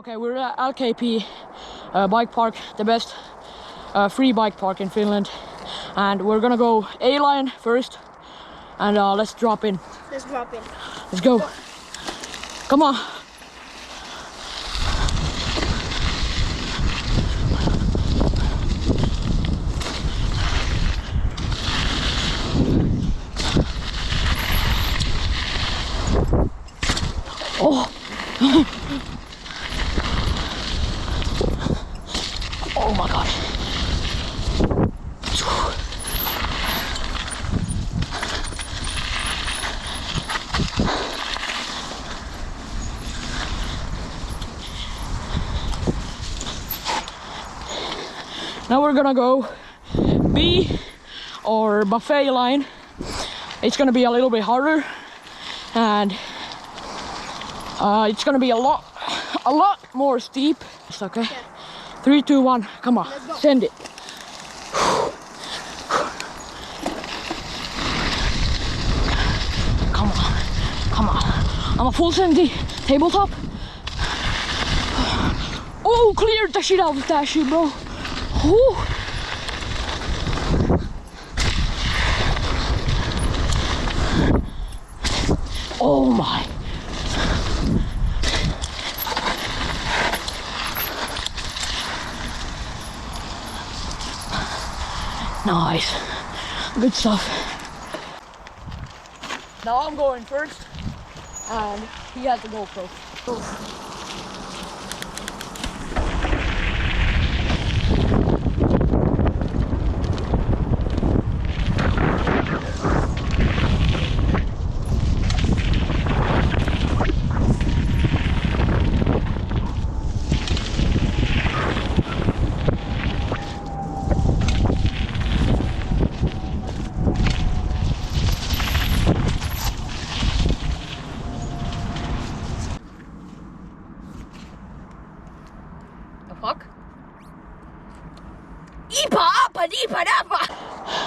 Okay, we're at LKP bike park, the best free bike park in Finland, and we're gonna go A-line first, and let's drop in. Let's drop in. Let's go. Come on. Oh. Oh my god. Now we're gonna go B or buffet line. It's gonna be a little bit harder, and it's gonna be a lot more steep. It's okay. Yeah. 3, 2, 1, come on, send it. Come on, come on. I'm a full senti tabletop. Oh, cleared the shit out of that shit, bro. Whew. Oh my. Nice. Good stuff. Now I'm going first, and he has the GoPro. Fuck.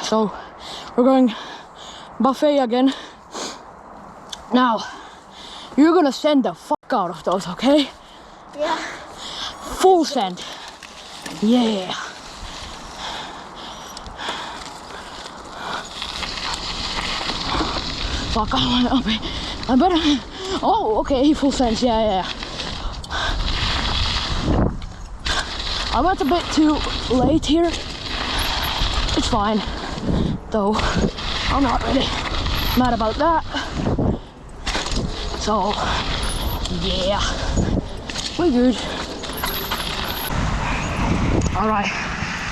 So we're going buffet again. Now you're gonna send the fuck out of those, okay? Yeah. Full send. Yeah. Fuck, I better. Oh, okay, full send. Yeah. I went a bit too late here. It's fine, though. I'm not really mad about that. So, yeah, we're good. All right,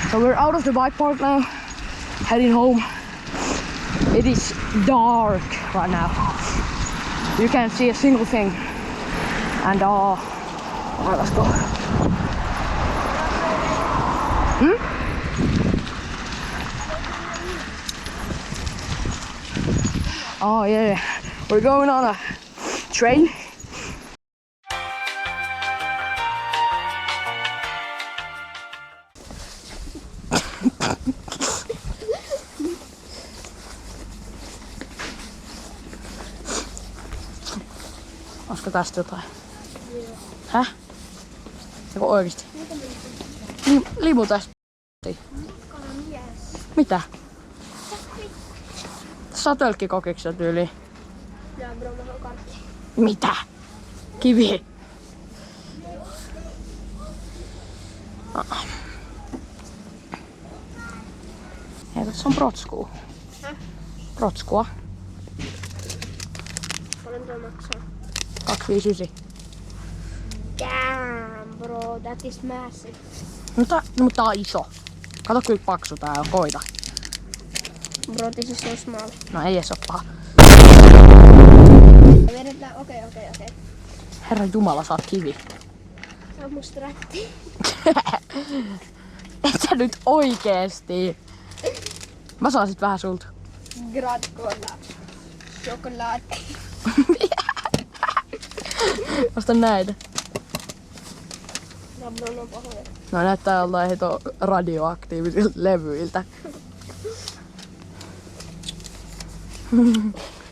so we're out of the bike park now, heading home. It is dark right now. You can't see a single thing. And all right, let's go. Oh yeah, we're going on a train. Olisiko tästä jotain? Häh? Joko oikeesti? Limu tästä. Mitä? Tässä on tölkkikokiksia tyyliin. Mitä? Kivi. Hei, tässä on protskuu. Protskua. Paljon tuo maksaa? 259. Damn bro, that is massive. Mutta tää on iso. Kato kuinka paksu tää on, koita. Bro, this is so small. No ei edes oo paha. Vedetään, okei. Herra jumala, sä oot kivi. Sä oot musta rätti. Et sä nyt oikeesti. Mä saan sit vähän sulta. Gratkola. Chocolate. Osta näitä. Bro, on pahoja. No näyttää joltain hito radioaktiivisilta levyiltä.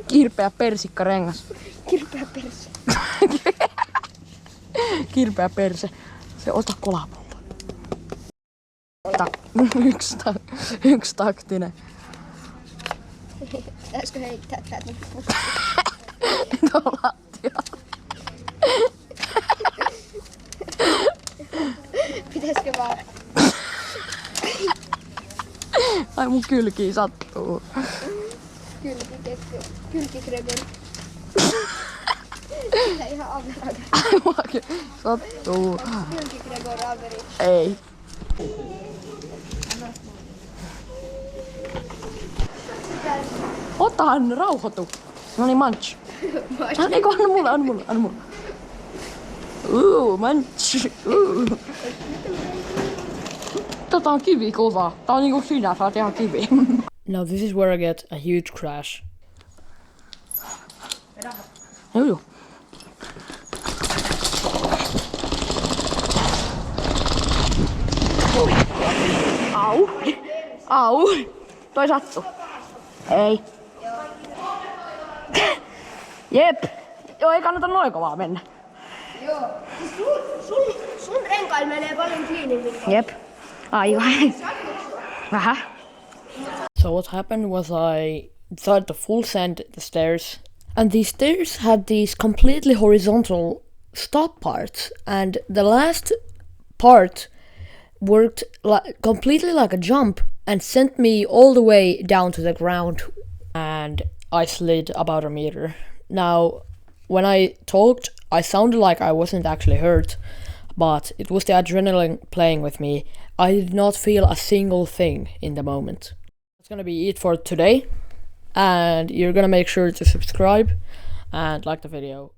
Kirpeä persikkarengas. Kirpeä persi. Kirpeä perse. Se ota kolapulla. Yksi taktinen. Pitäisikö heittää täältä? Tuolla lattialla. Pitäisikö vaan... Ai mun kylkiin sattuu. Kylkikrebel. Tää ihan average. Ai muakin sattuu. Kylkikrebel average. Ei. Otahan, rauhoitu. Noniin, munch. Eikö, anna mulle. Munch. Tota on kivi kova. Tää on niinku sinä, sä oot ihan kivi. Now this is where I get a huge crash. Joo. Au. Toi sattu. Ei. Jep. Joo, ei kannata noin kovaa mennä. Joo. Sun renkailla menee paljon cleanimmin. Jep. Aivan. Vähän. So what happened was I tried to full send the stairs. And these stairs had these completely horizontal stop parts. And the last part worked completely like a jump and sent me all the way down to the ground. And I slid about a meter. Now, when I talked, I sounded like I wasn't actually hurt, but it was the adrenaline playing with me. I did not feel a single thing in the moment. That's gonna be it for today, and you're gonna make sure to subscribe and like the video.